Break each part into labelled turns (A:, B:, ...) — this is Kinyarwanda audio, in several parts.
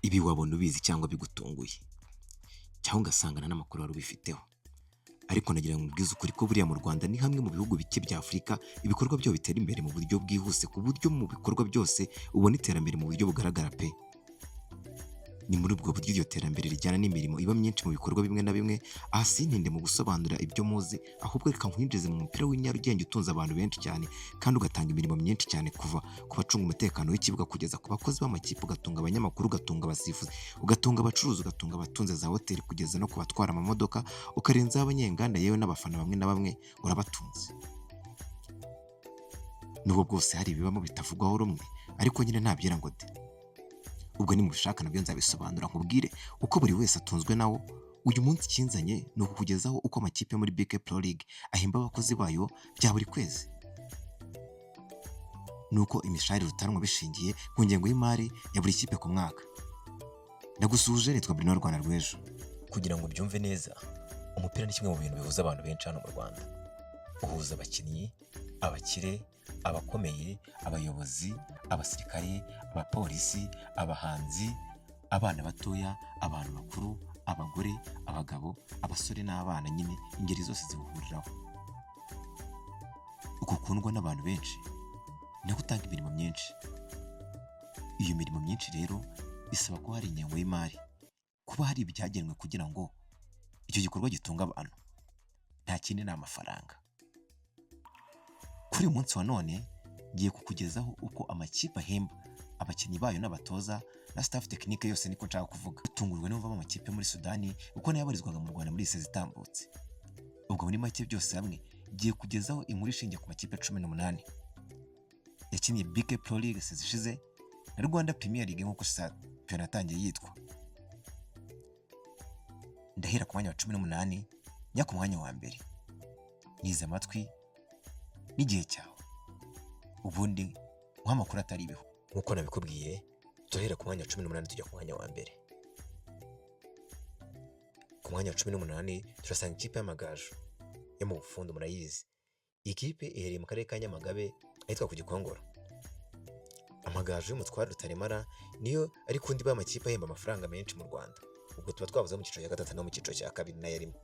A: Ibi wabona ubizi cyangwa bigutunguye, cyangwa ugasangana n'amakuru wari ubifiteho, ariko nagira ngo nkubwize ukuri ko buriya mu Rwanda ni hamwe mu bihugu bike bya Afurika ibikorwa byaho bitera imbere mu buryo bwihuse, ku buryo mu bikorwa byose ubona iterambere mu buryo bugaragara pe. Ni muri ubwo buryo iryo terambere rijyana n'imirimo iba myinshi mu bikorwa bimwe na bimwe. Aha sintinde mu gusobanura ibyo muzi, ahubwo reka nkwinjize mu mupira w'inyarugenge utunze abantu benshi cyane kandi ugatanga imirimo myinshi cyane, kuva ku bacunga umutekano w'ikibuga kugeza ku bakozi b'amakipe, ugatunga abanyamakuru, ugatunga abasifuzi, ugatunga abacuruzi, ugatunga abatunze za hoteli, kugeza no ku batwara amamodoka, ukarenzaho abanyenganda yewe n'abafana bamwe na bamwe urabatunze. Nubwo bwose hari ibibamo bitavugwaho rumwe, ariko nyine ntabyera ngo de. Ubwo nimubishaka nabyo nzabisobanura nkubwire uko buri wese atunzwe nawo. Uyu munsi kinzanye ni ukukugezaho uko amakipe yo muri BK Pro League ahemba abakozi bayo bya buri kwezi, nuko imishahara rutanwa bishingiye ku ngengo y'imari ya buri kipe ku mwaka. Ndagusuhuje, nitwa Bruno Rwanda rw'ejo.
B: Kugira ngo ubyumve neza, umupira ni kimwe mu bintu bihuza abantu benshi hano mu Rwanda. Uhuza abakinnyi, abakire, abakomeye, abayobozi, abasirikare, abapolisi, abahanzi, abana batoya, abantu bakuru, abagore, abagabo, abasore n'abana, nyine ingeri zose ziwuhuriraho. Uko ukundwa n'abantu benshi niko utanga imirimo myinshi. Iyo mirimo myinshi rero bisaba ko hari ingengo y'imari, kuba hari ibyagenwe kugira ngo icyo gikorwa gitunga abantu. Nta kindi ni amafaranga. Kuri uyu munsi wa none ngiye kukugezaho uko amakipe ahemba abakinnyi bayo n'abatoza na staff tekinike yose, niko nshaka kuvuga. Tungurwe n'umva amakipe muri Sudani uko nayo yabarizwaga mu Rwanda muri isi zitambutse. Ubwo muri make byose hamwe ngiye kugezaho inkuru ishingiye ku makipe 18 yakiniye BK Pro League zishize na Rwanda Premier League nk'uko shampiyona yatangiye yitwa. Ndahera ku mwanya wa 18 njya ku mwanya wa mbere. Nize amatwi n'igihe cyawe, ubundi nk'amakuru atari ibihu. Nk'uko nabikubwiye, turahera ku mwanya wa 18 tujya ku mwanya wa mbere. Ku mwanya wa 18 turasanga ikipe y'Amagaju yo mu Bufundu, murayizi. Iyi kipe iherereye mu karere ka Nyamagabe ahitwa ku Gikongoro. Amagaju y'umutware Rutaremara niyo ari kundi b'amakipe ahemba amafaranga menshi mu Rwanda. Ubwo tuba twavuze mu cyiciro cya gatatu no mu cyiciro cya kabiri nayo arimo.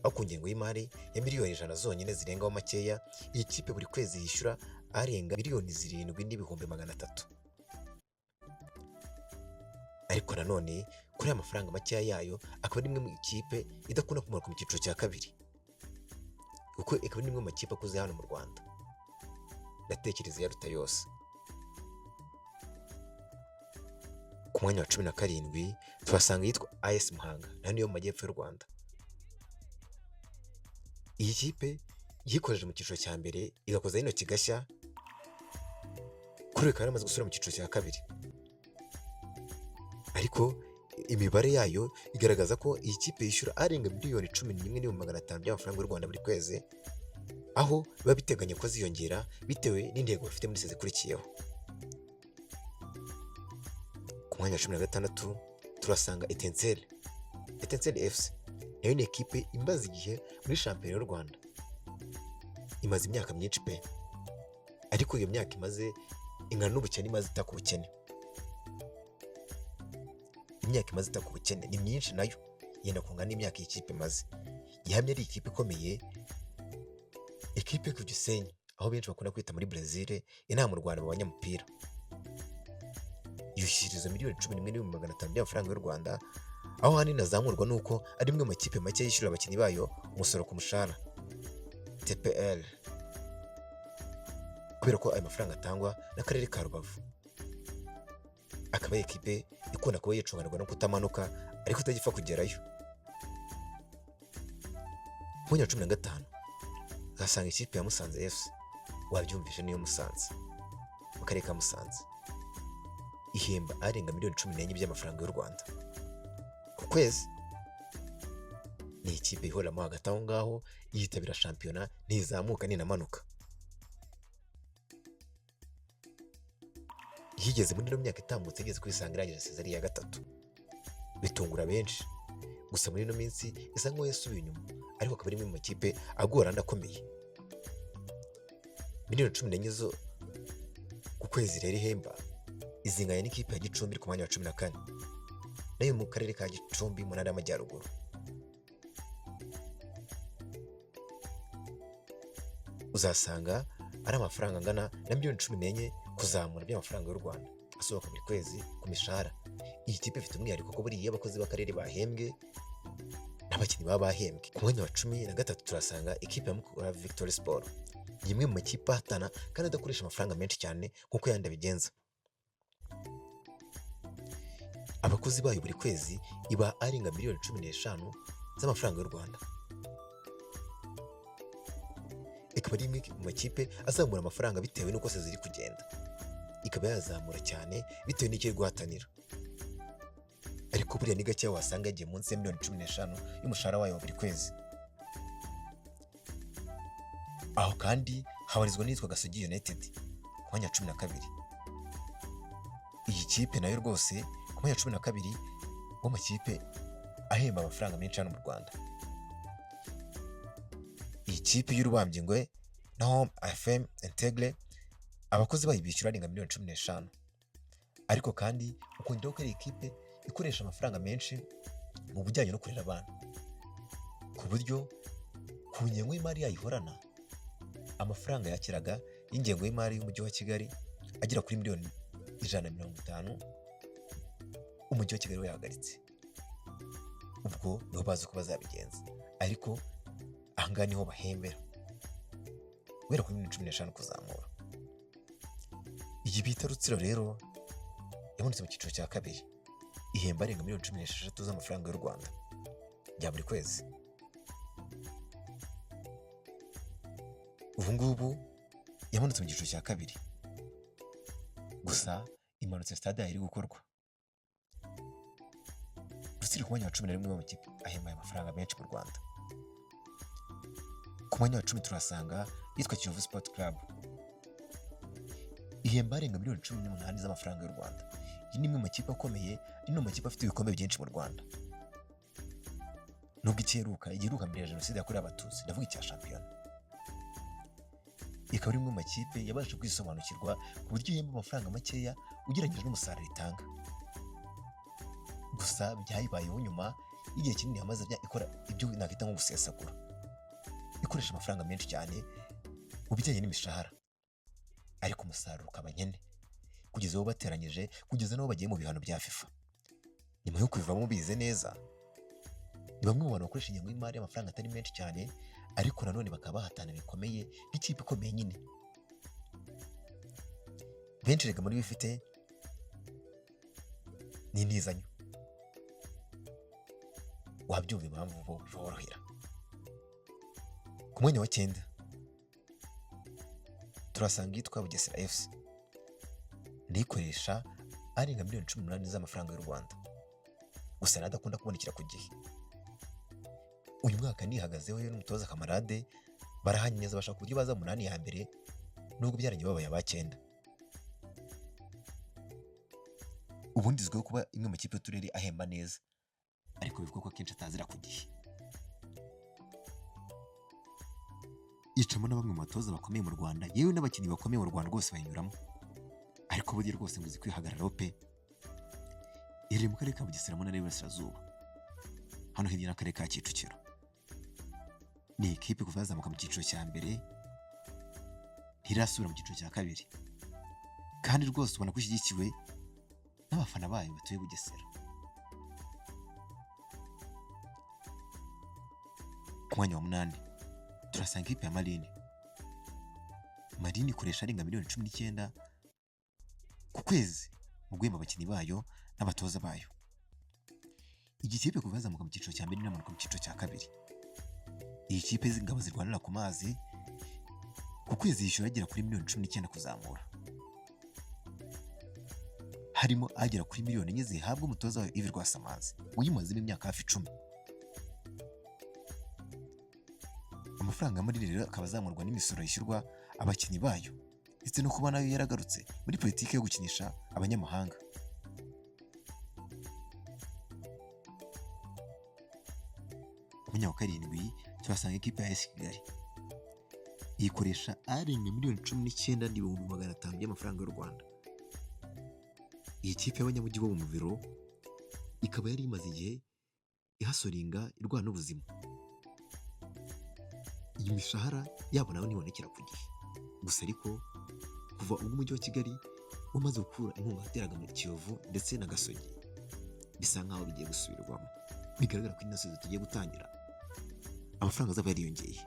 B: Aho ku ngengo y'imari ya miliyoni 100 zonyine zirengaho makeya, iyi kipe buri kwezi yishyura arenga miliyoni 7,300,000. Ariko nanone kuri aya mafaranga makeya yayo akaba ari imwe mu ikipe idakunda kumanuka mu cyiciro cya kabiri, kuko ikaba ari imwe mu makipe akuze hano mu Rwanda. Ndatekereza yaruta yose. Ku mwanya wa 17 tuhasanga yitwa AS Muhanga, nayo niyo mu majyepfo y'u Rwanda. Iyi kipe yikoreje mu cyiciro cya mbere igakoza hino kigashya, kuri ikaba yaramaze gusubira mu cyiciro cya kabiri. Ariko imibare yayo igaragaza ko iyi kipe yishyura arenga miliyoni 11,500,000 by'amafaranga y'u Rwanda buri kwezi, aho biba biteganya ko ziyongera bitewe n'intego bafite muri sezi ikurikiyeho. Ku mwanya wa 16 turasanga Etincelle FC, nayo ni ekipe imaze igihe muri shampiyona y'u Rwanda. Imaze imyaka myinshi pe, ariko iyo myaka imaze ingana n'ubukene imaze itaka ubukene. Imyaka imaze itaka ubukene ni myinshi, nayo yenda kungana n'imyaka iyi kipe imaze. Gihamya ari ikipe ikomeye, ekipe ku Gisenyi, aho benshi bakunda kwita muri Brazil, inaha mu Rwanda mu banyamupira. Yishyuriza miliyoni 11,500,000 by'amafaranga y'u Rwanda, aho hanini azamurwa nuko ari imwe mu makipe make yishyura abakinnyi bayo umusoro ku mushahara TPL, kubera ko ayo mafaranga atangwa n'akarere ka Rubavu. Akaba ekipe ikunda kuba yicunganirwa no kutamanuka ariko utagipfa kugerayo. Ku mwanya wa 15 uzasanga ikipe ya Musanze FC. Wabyumvise niyo Musanze, mu karere ka Musanze. Ihemba arenga miliyoni 14 by'amafaranga y'u Rwanda ku kwezi. Ni ikipe ihoramo hagati aho ngaho, yitabira shampiyona, ntizamuka ninamanuka. Yigeze muri no myaka itambutse igeze kwisanga irangije sezari ya gatatu, bitungura benshi. Gusa muri no minsi isa nkaho yasubiye inyuma, ariko akaba ari imwe mu makipe agorana akomeye. Miliyoni 14 zo ku kwezi rero ihemba izinganya n'ikipe ya Gicumbi iri ku mwanya wa 14 nayo mu karere ka Gicumbi mu ntara y'Amajyaruguru. Uzasanga ari amafaranga angana na miliyoni 14 kuzamura by'amafaranga y'u Rwanda asohoka buri kwezi ku mishahara. Iyi kipe ifite umwihariko ko buriya abakozi b'akarere bahembwe n'abakinnyi baba bahembwe. Ku mwanya wa 13 turasanga ikipe ya Mukura Victory Sport, ni imwe mu makipe ahatana kandi adakoresha amafaranga menshi cyane nk'uko yandi abigenza. Abakozi bayo buri kwezi iba arenga miliyoni 15 z'amafaranga y'u Rwanda. Ikaba ari imwe mu makipe azamura amafaranga bitewe n'uko se ziri kugenda, ikaba yazamura cyane bitewe n'icyo iri guhatanira. Ariko buriya ni gake wasanga yagiye munsi ya miliyoni 15 y'umushahara wayo buri kwezi. Aho kandi habarizwa n'iyitwa Gasogi United ku mwanya wa 12. Iyi kipe nayo rwose ku mwanya wa 12 w'amakipe ahemba amafaranga menshi hano mu Rwanda. Iyi kipe y'Urubambye Ngwe na Home FM Integre abakozi bayibishyura arenga miliyoni 15. Ariko kandi ukongeraho ko ari ikipe ikoresha amafaranga menshi mu bijyanye no kurera abana, ku buryo ku ngengo y'imari yayihorana amafaranga yakiraga y'ingengo y'imari y'umujyi wa Kigali agera kuri miliyoni 150, umujyi wa Kigali we yahagaritse. Ubwo niho bazi uko bazabigenza, ariko ahangaha niho bahembera guhera kuri miliyoni 15 kuzamura. Iyi bita Rutsiro rero yabonetse mu cyiciro cya kabiri, ihemba arenga miliyoni 16 z'amafaranga y'u Rwanda ya buri kwezi. Ubu ngubu yabonetse mu cyiciro cya kabiri, gusa imanutse stade iri gukorwa. Rutsiro ku mwanya wa 11 w'amakipe ahemba amafaranga menshi mu Rwanda. Ku mwanya wa 10 turasanga yitwa Kiyovu Sport Club, ihemba arenga miliyoni 18 z'amafaranga y'u Rwanda. Iyi ni imwe mu makipe akomeye, ino makipe afite ibikombe byinshi mu Rwanda. Nubwo igiheruka mbere ya Jenoside yakorewe Abatutsi, ndavuga icya shampiyona. Ikaba ari imwe mu makipe yabashije kwisobanukirwa ku buryo ihemba amafaranga makeya ugereranyije n'umusaruro itanga. Gusa byayibayeho nyuma y'igihe kinini yamaze ikora ibyo nakwita nko gusesagura, ikoresha amafaranga menshi cyane mu bijyanye n'imishahara, ariko umusaruro ukaba nyene kugeza aho bateranyije, kugeza n'aho bagiye mu bihano bya FIFA. Nyuma yo kubivamo bize neza, ni bamwe mu bantu bakoresha ingengo y'imari y'amafaranga atari menshi cyane, ariko nanone bakaba bahatana bikomeye nk'ikipe ikomeye nyine. Benshi rega muri bifite ni intizanyo, wabyumva impamvu bo biborohera. Ku mwanya wa 9 turasanga yitwa Bugesera FC, ndikoresha arenga miliyoni 18 z'amafaranga y'u Rwanda, gusa nadakunda kubonekera ku gihe. Uyu mwaka nihagazeho yo n'umutoza Kamarade barahanye neza, bashaka uburyo baza mu 8 ya mbere, nubwo byarangiye babaye aba 9. Ubundi izwiho kuba imwe mu kipe y'uturere ahemba neza, ariko bivuga ko akenshi atazira ku gihe. Yicamo na bamwe mu batoza bakomeye mu Rwanda, yewe n'abakinnyi bakomeye mu Rwanda rwose bayinyuramo, ariko burya rwose ngo uzi kwihagararaho pe. Iri mu karere ka Bugesera mu ntara y'Iburasirazuba, hano hirya n'akarere ka Kicukiro. Ni ikipe kuva yazamuka mu cyiciro cya mbere ntirasubira mu cyiciro cya kabiri, kandi rwose ubona ko ishyigikiwe n'abafana bayo batuye Bugesera. Ku mwanya wa 8 turasanga ikipe ya Marine. Marine ikoresha arenga miliyoni 19 ku kwezi mu guhemba abakinnyi bayo n'abatoza bayo. Iyi kipe kuva yazamuka mu cyiciro cya mbere n'amanuka mu cyiciro cya kabiri. Iyi kipe z'ingabo zirwanira ku mazi ku kwezi yishyura agera kuri miliyoni 19 kuzamura, harimo agera kuri miliyoni 4 zihabwa umutoza wayo Yves Rwasamanzi uyimazemo imyaka hafi 10. Amafaranga muri rero akaba azamurwa n'imisoro yishyurwa abakinnyi bayo, ndetse no kuba nayo yaragarutse muri politiki yo gukinisha abanyamahanga. Umwanya wa 7 turasanga ikipe ya AS Kigali, ikoresha arenga miliyoni 19 n'ibihumbi 500 by'amafaranga y'u Rwanda.
A: iyi kipe y'abanyamujyi bo mu biro ikaba yari imaze igihe ihasoringa irwana n'ubuzima. Iyi mishahara yabo nawe ntibonekera ku gihe, gusa ariko kuva ubwo umujyi wa Kigali wamaze gukura inkunga yateraga muri Kiyovu ndetse na Gasogi, bisa nkaho bigiye gusubirwamo. Bigaragara ko ino sezo tugiye gutangira amafaranga azaba yariyongeye.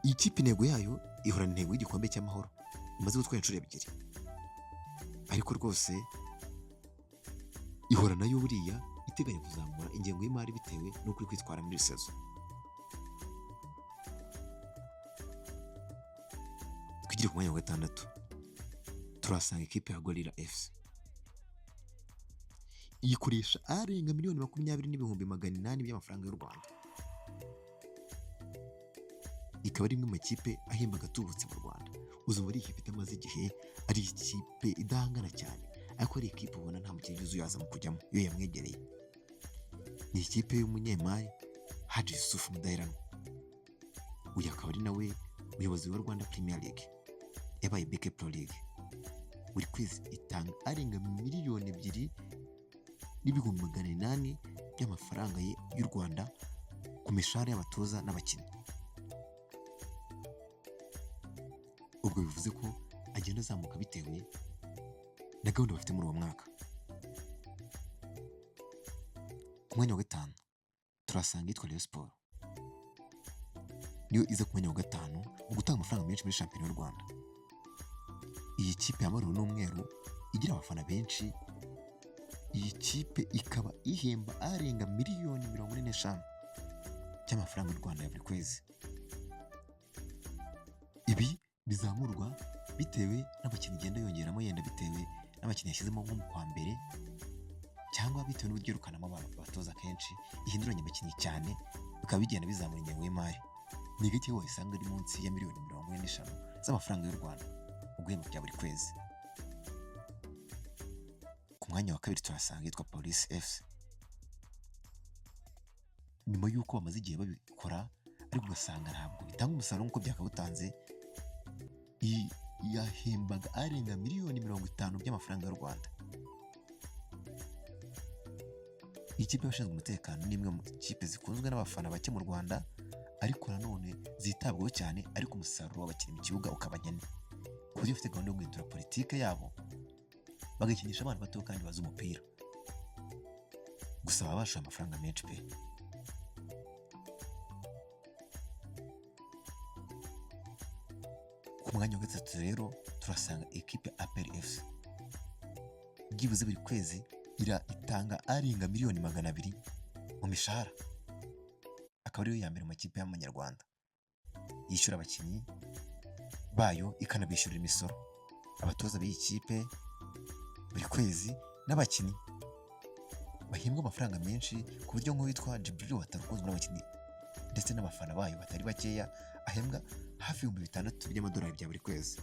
A: Iyi kipe intego yayo ihorana intego y'igikombe cy'amahoro imaze gutwara inshuro ebyiri, ariko rwose ihora nayo buriya iteganya kuzamura ingengo y'imari bitewe n'uko iri kwitwara muri sezo. Twigire ku mwanya wa gatandatu turasanga ikipe ya Gorilla FC. Iyikoresha arenga miliyoni 20,800 by'amafaranga y'u Rwanda. Ikaba ari imwe mu makipe ahemba agatubutse mu Rwanda. Uzumva ari ikipe itamaze igihe, ari ikipe idahangana cyane, ariko ari ikipe ubona nta mukinnyi uzuyaza mu kujyamo iyo yamwegereye. Ni ikipe y'umunyemari Haji Yusuf Mudaheranwa. Uyu akaba ari nawe umuyobozi wa Rwanda Premier League yabaye BK Pro League. Buri kwezi itanga arenga miliyoni 2,800,000 by'amafaranga y'u Rwanda ku mishahara y'abatoza n'abakinnyi. Ubwo bivuze ko agenda azamuka bitewe na gahunda bafite muri uwo mwaka. Ku mwanya wa gatanu turasanga yitwa Rayon Sport. Niyo iza ku mwanya wa gatanu mu gutanga amafaranga menshi muri shampiyona y'u Rwanda. Iyi kipe y'amaru n'umweru igira abafana benshi. Iyi kipe ikaba ihemba arenga miliyoni 45 cy'amafaranga y'u Rwanda ya buri kwezi. Ibi bizamurwa bitewe n'abakinnyi igenda yongeramo, yenda bitewe n'abakinnyi yashyizemo nko mu kwa mbere, cyangwa bitewe n'uburyo yirukanamo abatoza kenshi ihinduranya abakinnyi cyane, bikaba bigenda bizamura ingengo y'imari. Ni gake wayisanga ari munsi ya miliyoni 45 z'amafaranga y'u Rwanda mu guhemba bya buri kwezi. Ku mwanya wa kabiri turasanga yitwa Police FC. Nyuma y'uko bamaze igihe babikora ariko ugasanga ntabwo bitanga umusaruro nk'uko byakabutanze, yahembaga arenga miliyoni 50 by'amafaranga y'u Rwanda. Ikipe y'abashinzwe umutekano ni imwe mu kipe zikunzwe n'abafana bake mu Rwanda, ariko nanone zitabwaho cyane, ariko umusaruro w'abakinnyi mu kibuga ukaba nyine, ku buryo bafite gahunda yo guhindura politike yabo bagakinisha abana bato kandi bazi umupira. Gusa baba bashoye amafaranga menshi pe. Ku mwanya wa gatatu rero turasanga ikipe APR FC. Byibuze buri kwezi itanga arenga miliyoni 200 mu mishahara. Akaba ariyo ya mbere mu makipe y'amanyarwanda yishyura abakinnyi bayo ikanabishyurira imisoro. Abatoza b'iyi kipe buri kwezi n'abakinnyi bahembwa amafaranga menshi, ku buryo nk'uwitwa Djibril Watara ukunzwe n'abakinnyi ndetse n'abafana bayo batari bakeya ahembwa hafi $600 by'amadolari bya buri kwezi.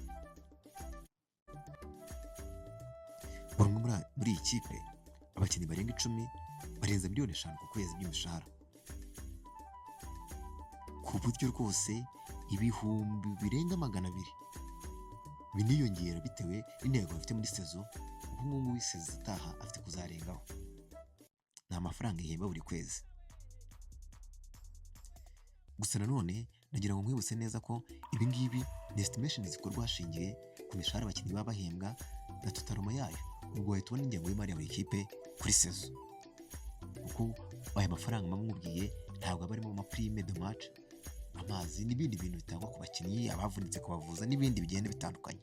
A: Muri iyi kipe abakinnyi barenga 10 barenza miliyoni 5 ku kwezi by'imishahara, ku buryo rwose ibihumbi birenga 200 biniyongera bitewe n'intego bafite muri sezo. Ubu ngubu sezo itaha afite kuzarengaho. Ni amafaranga ihemba buri kwezi. Gusa nanone nagira ngo nkwibutse neza ko ibi ngibi ni estimation zikorwa hashingiye ku mishahara abakinnyi baba bahembwa na totaloma yayo. Ubwo wahita ubona ingengo y'imari ya buri kipe kuri sezo, kuko aya mafaranga mamubwiye ntabwo aba arimo amaprime de match, amazi n'ibindi bintu bitangwa ku bakinnyi, abavunitse kubavuza n'ibindi bigenda bitandukanye.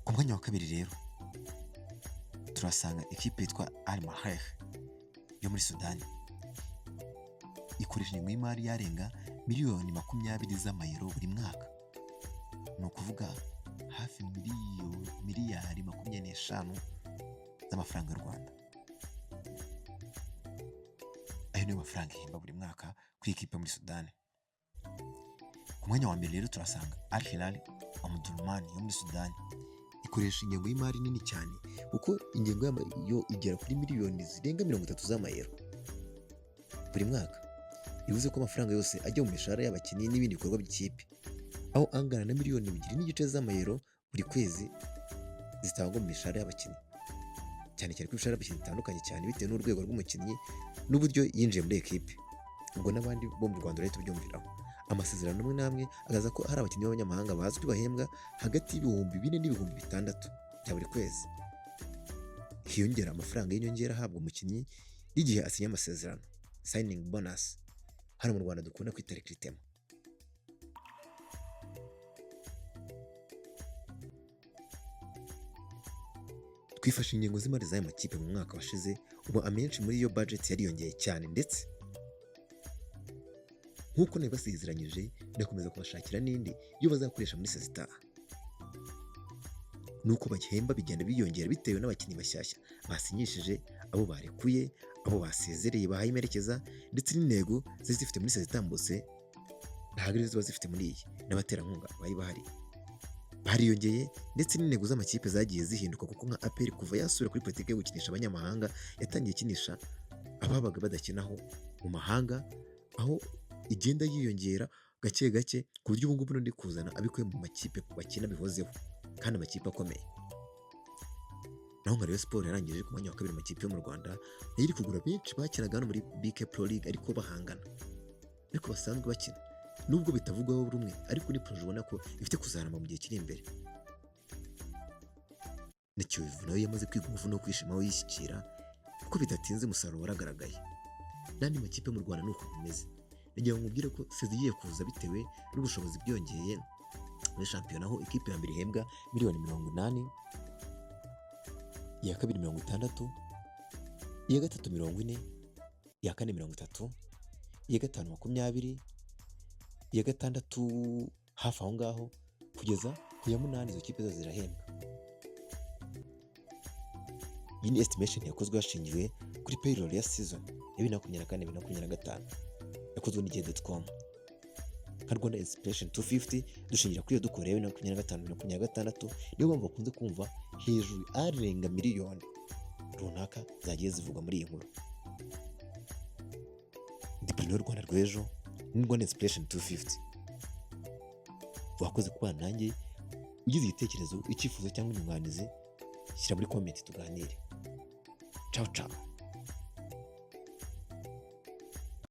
A: Ku mwanya wa kabiri rero turasanga ikipe yitwa Al Maheh yo muri Sudani. Ikoresha ingengo y'imari yarenga miliyoni 20 z'amayero buri mwaka, ni ukuvuga hafi miliyari 25 z'amafaranga y'u Rwanda. Ayo niyo mafaranga ihemba buri mwaka ku ikipe muri Sudani. Ku mwanya wa mbere rero turasanga Al Hilal Omdurman yo muri Sudani. Ikoresha ingengo y'imari nini cyane, kuko ingengo yo igera kuri miliyoni zirenga 30 z'amayero buri mwaka. Bivuze ko amafaranga yose ajya mu mishahara y'abakinnyi n'ibindi bikorwa by'ikipe
B: aho angana na miliyoni 2.5 z'amayero buri kwezi zitangwa mu mishahara y'abakinnyi, cyane cyane ko imishahara y'abakinnyi itandukanye cyane bitewe n'urwego rw'umukinnyi n'uburyo yinjiye muri ekipe. Ubwo n'abandi bo mu Rwanda rero tubyumviraho. Amasezerano amwe n'amwe agaragaza ko hari abakinnyi b'abanyamahanga bazwi bahembwa hagati y'ibihumbi 4 n'ibihumbi 6 bya buri kwezi. Hiyongera amafaranga y'inyongera ahabwa umukinnyi igihe asinya amasezerano, signing bonus, hano mu Rwanda dukunda kwita recruitment. Twifashe ingingo z'imari z'aya makipe mu mwaka washize, ubu amenshi muri iyo budget yariyongeye cyane, ndetse nk'uko nabibasezeranyije ndakomeza kubashakira n'indi iyo bazakoresha muri sezitaha. Nuko bahemba bigenda biyongera bitewe n'abakinnyi bashyashya basinyishije, abo barekuye, abo basezereye bahaye imerekeza, ndetse n'intego zari zifite muri sezitambutse ntabwo arizo ziba zifite muri iyi, n'abaterankunga bari bahari bariyongeye, ndetse n'intego z'amakipe zagiye zihinduka, kuko nka APR kuva yasubira kuri politiki yo gukinisha abanyamahanga yatangiye ikinisha ababaga badakinaho mu mahanga, aho igenda yiyongera gake gake ku buryo ubu ngubu ndi kuzana abikuye mu makipe bakina bihozeho kandi amakipe akomeye. Naho nka Rayon Sports yarangije ku mwanya wa 2 mu makipe yo mu Rwanda, nayo iri kugura benshi bakinaga hano muri BK Pro League ariko bahangana, ariko basanzwe bakina nubwo bitavugwaho rumwe, ariko ni proje ubona ko ifite kuzarama mu gihe kiri imbere. Ni Kiyovu nayo yamaze kwiga umuvuno wo kwishima aho yishyikira, kuko bidatinze umusaruro waragaragaye. N'andi makipe mu Rwanda nuko bimeze. Nagira ngo mubwire ko sezigiye kuza bitewe n'ubushobozi bwiyongeye muri shampiyona, aho ikipe ya mbere ihembwa miliyoni 80, iya kabiri 60, iya gatatu 40, iya kane 30, iya gatanu 20, iya gatandatu hafi aho ngaho kugeza ku ya 8 izo kipe zose zirahembwa. Iyi ni estimation yakozwe hashingiwe kuri payroll ya season ya 2024-2025 yakozwe n'Igihe.com. Nka Rwanda Inspiration 250 dushingira kuri iyo dukoreye 2025-2026, niyo mpamvu bakunze kumva hejuru arenga miliyoni runaka zagiye zivugwa muri iyi nkuru. Dipino Rwanda rw'ejo ni Rwanda Inspiration 250. Wakoze kubana nanjye, ugize igitekerezo, icyifuzo cyangwa inyunganizi, shyira muri comment tuganire. Ciao ciao.